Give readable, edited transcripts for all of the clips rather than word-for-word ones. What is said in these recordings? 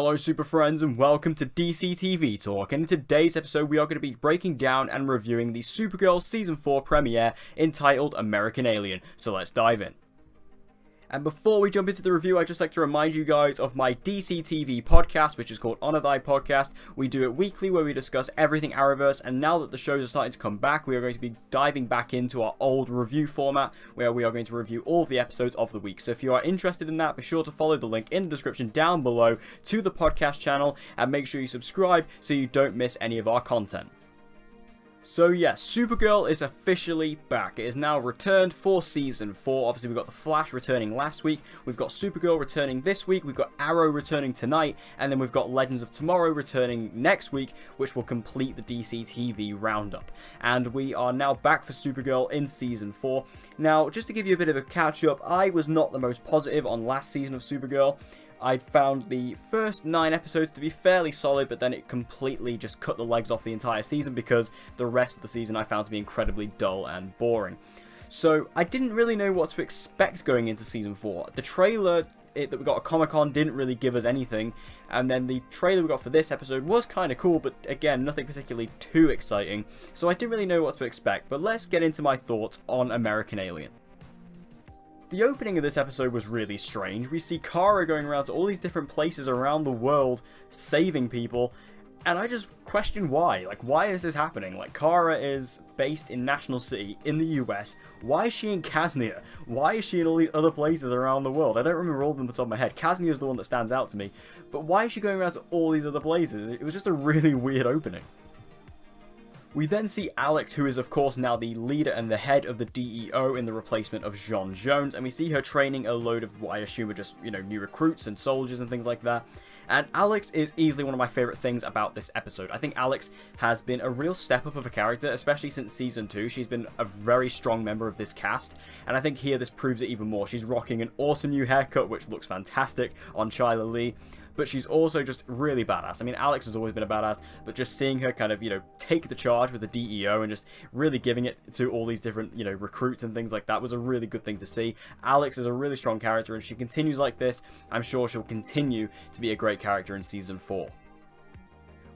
Hello super friends and welcome to DC TV Talk, and in today's episode we are going to be breaking down and reviewing the Supergirl Season 4 premiere entitled American Alien, so let's dive in. And before we jump into the review, I'd just like to remind you guys of my DC TV podcast, which is called Honor Thy Podcast. We do it weekly where we discuss everything Arrowverse, and now that the shows are starting to come back, we are going to be diving back into our old review format, where we are going to review all of the episodes of the week. So if you are interested in that, be sure to follow the link in the description down below to the podcast channel, and make sure you subscribe so you don't miss any of our content. So yes, Supergirl is officially back. It is now returned for Season 4. Obviously we've got The Flash returning last week, we've got Supergirl returning this week, we've got Arrow returning tonight, and then we've got Legends of Tomorrow returning next week, which will complete the DC TV roundup. And we are now back for Supergirl in Season 4. Now, just to give you a bit of a catch-up, I was not the most positive on last season of Supergirl. I'd found the first 9 episodes to be fairly solid, but then it completely just cut the legs off the entire season because the rest of the season I found to be incredibly dull and boring. So I didn't really know what to expect going into Season 4. The trailer that we got at Comic-Con didn't really give us anything, and then the trailer we got for this episode was kind of cool, but again, nothing particularly too exciting, so I didn't really know what to expect. But let's get into my thoughts on American Alien. The opening of this episode was really strange. We see Kara going around to all these different places around the world, saving people, and I just question why. Like, why is this happening? Like, Kara is based in National City in the US. Why is she in Kaznia? Why is she in all these other places around the world? I don't remember all of them off the top of my head. Kaznia is the one that stands out to me. But why is she going around to all these other places? It was just a really weird opening. We then see Alex, who is of course now the leader and the head of the DEO in the replacement of J'onn J'onzz, and we see her training a load of what I assume are just, new recruits and soldiers and things like that. And Alex is easily one of my favourite things about this episode. I think Alex has been a real step up of a character, especially since Season 2. She's been a very strong member of this cast, and I think here this proves it even more. She's rocking an awesome new haircut, which looks fantastic on Chyler Leigh. But she's also just really badass. I mean, Alex has always been a badass, but just seeing her kind of, take the charge with the DEO and just really giving it to all these different, recruits and things like that was a really good thing to see. Alex is a really strong character, and if she continues like this, I'm sure she'll continue to be a great character in Season 4.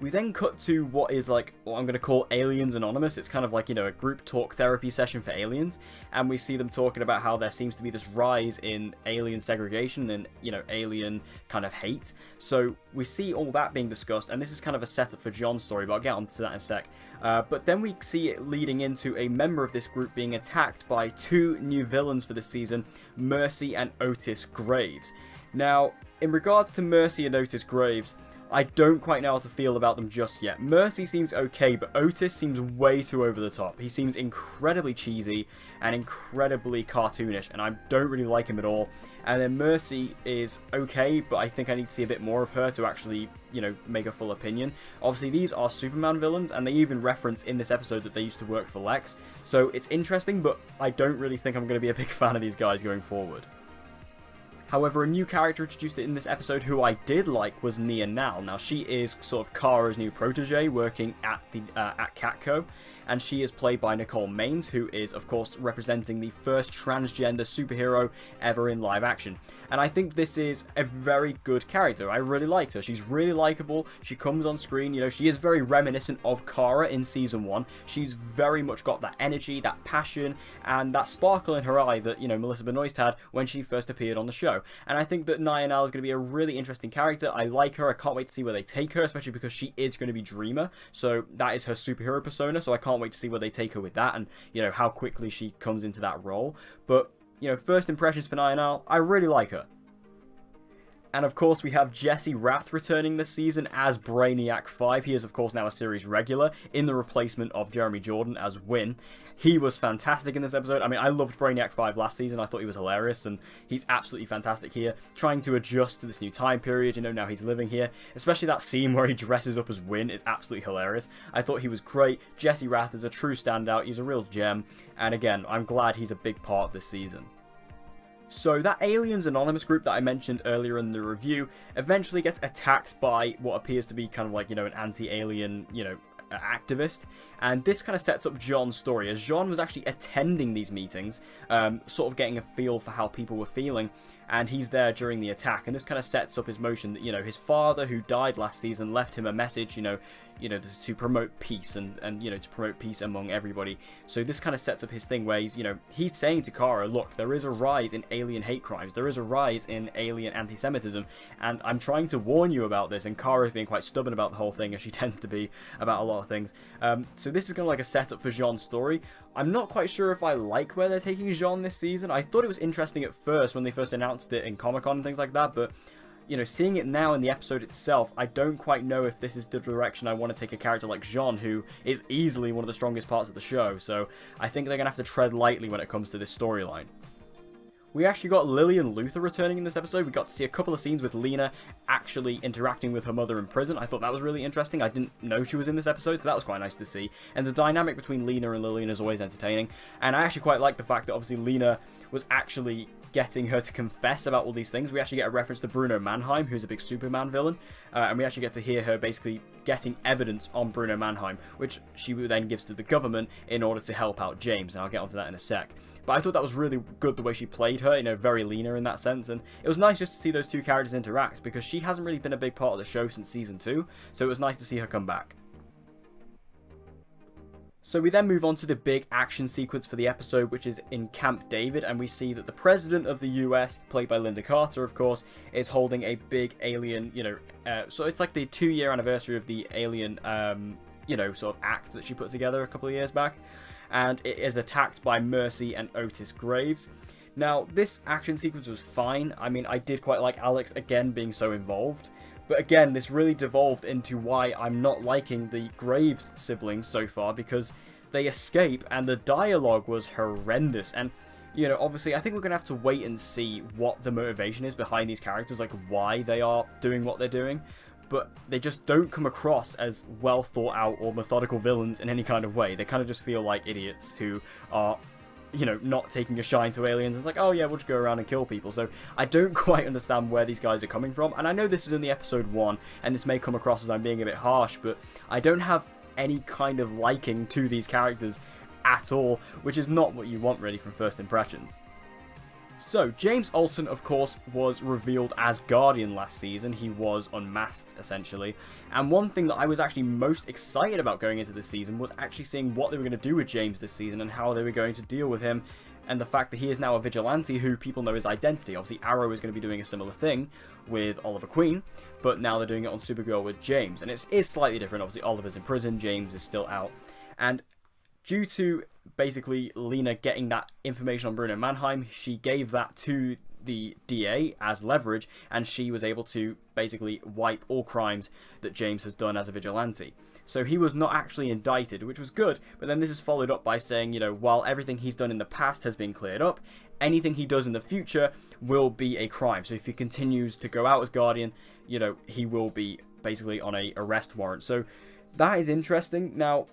We then cut to what is like what I'm going to call Aliens Anonymous. It's kind of like, a group talk therapy session for aliens. And we see them talking about how there seems to be this rise in alien segregation and, alien kind of hate. So we see all that being discussed. And this is kind of a setup for John's story, but I'll get onto that in a sec. But then we see it leading into a member of this group being attacked by 2 new villains for this season, Mercy and Otis Graves. Now, in regards to Mercy and Otis Graves, I don't quite know how to feel about them just yet. Mercy seems okay, but Otis seems way too over the top. He seems incredibly cheesy and incredibly cartoonish, and I don't really like him at all. And then Mercy is okay, but I think I need to see a bit more of her to actually, make a full opinion. Obviously, these are Superman villains, and they even reference in this episode that they used to work for Lex. So it's interesting, but I don't really think I'm going to be a big fan of these guys going forward. However, a new character introduced in this episode who I did like was Nia Nal. Now, she is sort of Kara's new protege working at Catco, and she is played by Nicole Maines, who is, of course, representing the first transgender superhero ever in live action. And I think this is a very good character. I really liked her. She's really likable. She comes on screen, she is very reminiscent of Kara in Season 1. She's very much got that energy, that passion, and that sparkle in her eye that, Melissa Benoist had when she first appeared on the show. And I think that Nia Nal is going to be a really interesting character. I like her. I can't wait to see where they take her, especially because she is going to be Dreamer. So that is her superhero persona. So I can't wait to see where they take her with that and, how quickly she comes into that role. But, first impressions for Nia Nal, I really like her. And of course, we have Jesse Rath returning this season as Brainiac 5. He is, of course, now a series regular in the replacement of Jeremy Jordan as Winn. He was fantastic in this episode. I mean, I loved Brainiac 5 last season. I thought he was hilarious, and he's absolutely fantastic here. Trying to adjust to this new time period, now he's living here. Especially that scene where he dresses up as Winn is absolutely hilarious. I thought he was great. Jesse Rath is a true standout. He's a real gem. And again, I'm glad he's a big part of this season. So that Aliens Anonymous group that I mentioned earlier in the review eventually gets attacked by what appears to be kind of like, an anti-alien, activist, and this kind of sets up John's story, as J'onn was actually attending these meetings, sort of getting a feel for how people were feeling, and he's there during the attack, and this kind of sets up his motion that, you know, his father, who died last season, left him a message, you know, to promote peace and you know, to promote peace among everybody. So this kind of sets up his thing where he's, you know, he's saying to Kara, look, there is a rise in alien hate crimes, there is a rise in alien anti-Semitism, and I'm trying to warn you about this. And Kara is being quite stubborn about the whole thing, as she tends to be about a lot of things. So this is kind of like a setup for Jean's story. I'm not quite sure if I like where they're taking Jean this season. I thought it was interesting at first when they first announced it in Comic-Con and things like that, but you know, seeing it now in the episode itself, I don't quite know if this is the direction I want to take a character like Jean, who is easily one of the strongest parts of the show. So I think they're going to have to tread lightly when it comes to this storyline. We actually got Lillian Luthor returning in this episode. We got to see a couple of scenes with Lena actually interacting with her mother in prison. I thought that was really interesting. I didn't know she was in this episode, so that was quite nice to see. And the dynamic between Lena and Lillian is always entertaining. And I actually quite like the fact that obviously Lena was actually getting her to confess about all these things. We actually get a reference to Bruno Mannheim, who's a big Superman villain. And we actually get to hear her basically getting evidence on Bruno Mannheim, which she then gives to the government in order to help out James. And I'll get onto that in a sec. But I thought that was really good the way she played her, you know, very Lena in that sense. And it was nice just to see those two characters interact, because she hasn't really been a big part of the show since season 2. So it was nice to see her come back. So we then move on to the big action sequence for the episode, which is in Camp David, and we see that the President of the US, played by Linda Carter, of course, is holding a big alien, you know, so it's like the 2-year anniversary of the alien, you know, sort of act that she put together a couple of years back, and it is attacked by Mercy and Otis Graves. Now, this action sequence was fine. I mean, I did quite like Alex, again, being so involved. But again, this really devolved into why I'm not liking the Graves siblings so far, because they escape and the dialogue was horrendous. And, you know, obviously I think we're going to have to wait and see what the motivation is behind these characters, like why they are doing what they're doing. But they just don't come across as well thought out or methodical villains in any kind of way. They kind of just feel like idiots who are, you know, not taking a shine to aliens. It's like, oh yeah, we'll just go around and kill people. So I don't quite understand where these guys are coming from. And I know this is only episode 1, and this may come across as I'm being a bit harsh, but I don't have any kind of liking to these characters at all, which is not what you want really from first impressions. So, James Olsen, of course, was revealed as Guardian last season. He was unmasked, essentially. And one thing that I was actually most excited about going into this season was actually seeing what they were going to do with James this season and how they were going to deal with him, and the fact that he is now a vigilante who people know his identity. Obviously, Arrow is going to be doing a similar thing with Oliver Queen, but now they're doing it on Supergirl with James. And it is slightly different. Obviously, Oliver's in prison, James is still out. And due to basically Lena getting that information on Bruno Mannheim, she gave that to the DA as leverage, and she was able to basically wipe all crimes that James has done as a vigilante. So he was not actually indicted, which was good, but then this is followed up by saying, you know, while everything he's done in the past has been cleared up, anything he does in the future will be a crime. So if he continues to go out as Guardian, you know, he will be basically on a arrest warrant. So that is interesting. Now,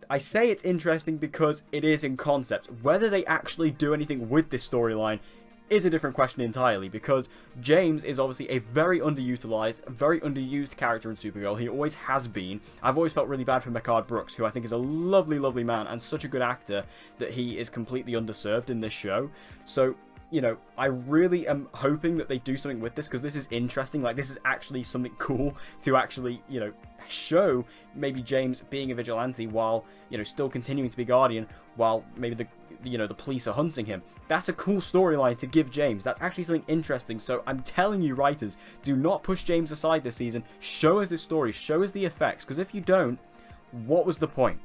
I say it's interesting because it is in concept. Whether they actually do anything with this storyline is a different question entirely, because James is obviously a very underutilized, very underused character in Supergirl. He always has been. I've always felt really bad for Mehcad Brooks, who I think is a lovely, lovely man and such a good actor, that he is completely underserved in this show. So, you know, I really am hoping that they do something with this, because this is interesting. Like, this is actually something cool to actually, you know, show maybe James being a vigilante while, you know, still continuing to be Guardian, while maybe the police are hunting him. That's a cool storyline to give James. That's actually something interesting. So I'm telling you, writers, do not push James aside this season. Show us this story. Show us the effects, because if you don't, what was the point?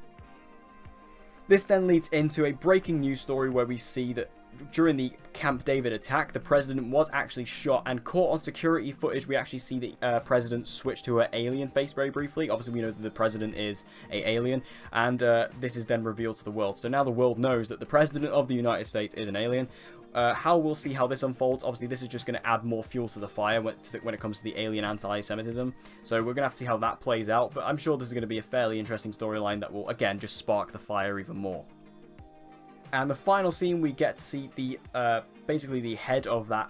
This then leads into a breaking news story where we see that during the Camp David attack, the president was actually shot, and caught on security footage, we actually see the president switch to her alien face very briefly. Obviously, we know that the president is an alien, and this is then revealed to the world. So now the world knows that the president of the United States is an alien. How we'll see how this unfolds. Obviously, this is just going to add more fuel to the fire when it comes to the alien anti-Semitism. So we're going to have to see how that plays out, but I'm sure this is going to be a fairly interesting storyline that will, again, just spark the fire even more. And the final scene, we get to see the basically the head of that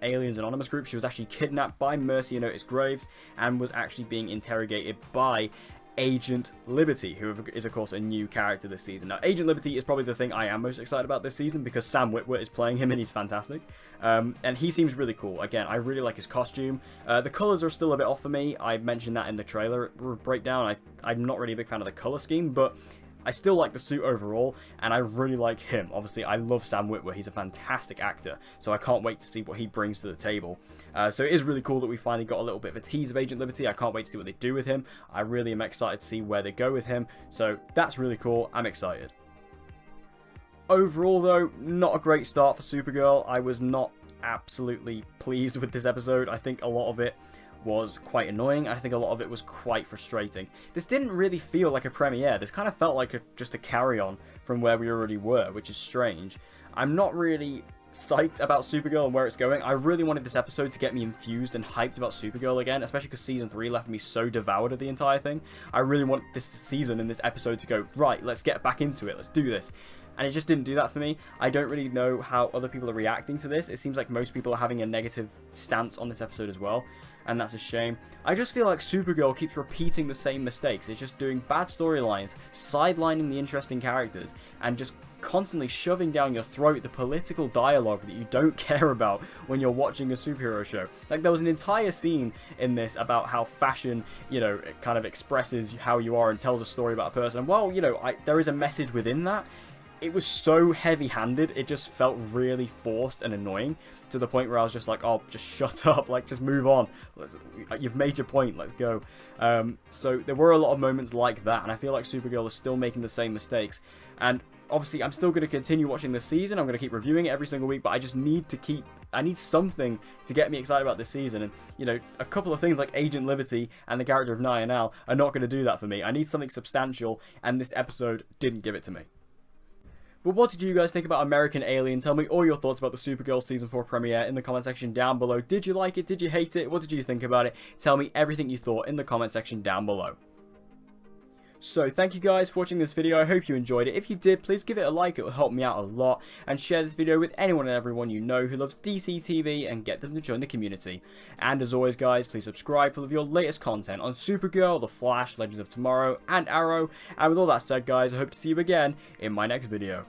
Aliens Anonymous group. She was actually kidnapped by Mercy and Otis Graves, and was actually being interrogated by Agent Liberty, who is of course a new character this season. Now, Agent Liberty is probably the thing I am most excited about this season because Sam Witwer is playing him and he's fantastic. And he seems really cool. Again, I really like his costume. The colours are still a bit off for me. I mentioned that in the trailer breakdown. I'm not really a big fan of the colour scheme, but I still like the suit overall, and I really like him. Obviously, I love Sam Witwer. He's a fantastic actor, so I can't wait to see what he brings to the table. So it is really cool that we finally got a little bit of a tease of Agent Liberty. I can't wait to see what they do with him. I really am excited to see where they go with him, so that's really cool. I'm excited. Overall, though, not a great start for Supergirl. I was not absolutely pleased with this episode. I think a lot of it was quite annoying. I think a lot of it was quite frustrating. This didn't really feel like a premiere. This kind of felt like just a carry-on from where we already were, which is strange. I'm not really psyched about Supergirl and where it's going. I really wanted this episode to get me enthused and hyped about Supergirl again, especially because Season 3 left me so devoured of the entire thing. I really want this season and this episode to go, right, let's get back into it, let's do this. And it just didn't do that for me. I don't really know how other people are reacting to this. It seems like most people are having a negative stance on this episode as well, and that's a shame. I just feel like Supergirl keeps repeating the same mistakes. It's just doing bad storylines, sidelining the interesting characters, and just constantly shoving down your throat the political dialogue that you don't care about when you're watching a superhero show. Like, there was an entire scene in this about how fashion, you know, it kind of expresses how you are and tells a story about a person. And while, you know, there is a message within that, it was so heavy-handed, it just felt really forced and annoying, to the point where I was just like, oh, just shut up, like, just move on. You've made your point, let's go. So there were a lot of moments like that, and I feel like Supergirl is still making the same mistakes. And obviously, I'm still going to continue watching this season, I'm going to keep reviewing it every single week, but I just need to I need something to get me excited about this season. And, you know, a couple of things like Agent Liberty and the character of Naya are not going to do that for me. I need something substantial, and this episode didn't give it to me. But what did you guys think about American Alien? Tell me all your thoughts about the Supergirl Season 4 premiere in the comment section down below. Did you like it? Did you hate it? What did you think about it? Tell me everything you thought in the comment section down below. So, thank you guys for watching this video. I hope you enjoyed it. If you did, please give it a like. It will help me out a lot. And share this video with anyone and everyone you know who loves DC TV and get them to join the community. And as always, guys, please subscribe for all of your latest content on Supergirl, The Flash, Legends of Tomorrow, and Arrow. And with all that said, guys, I hope to see you again in my next video.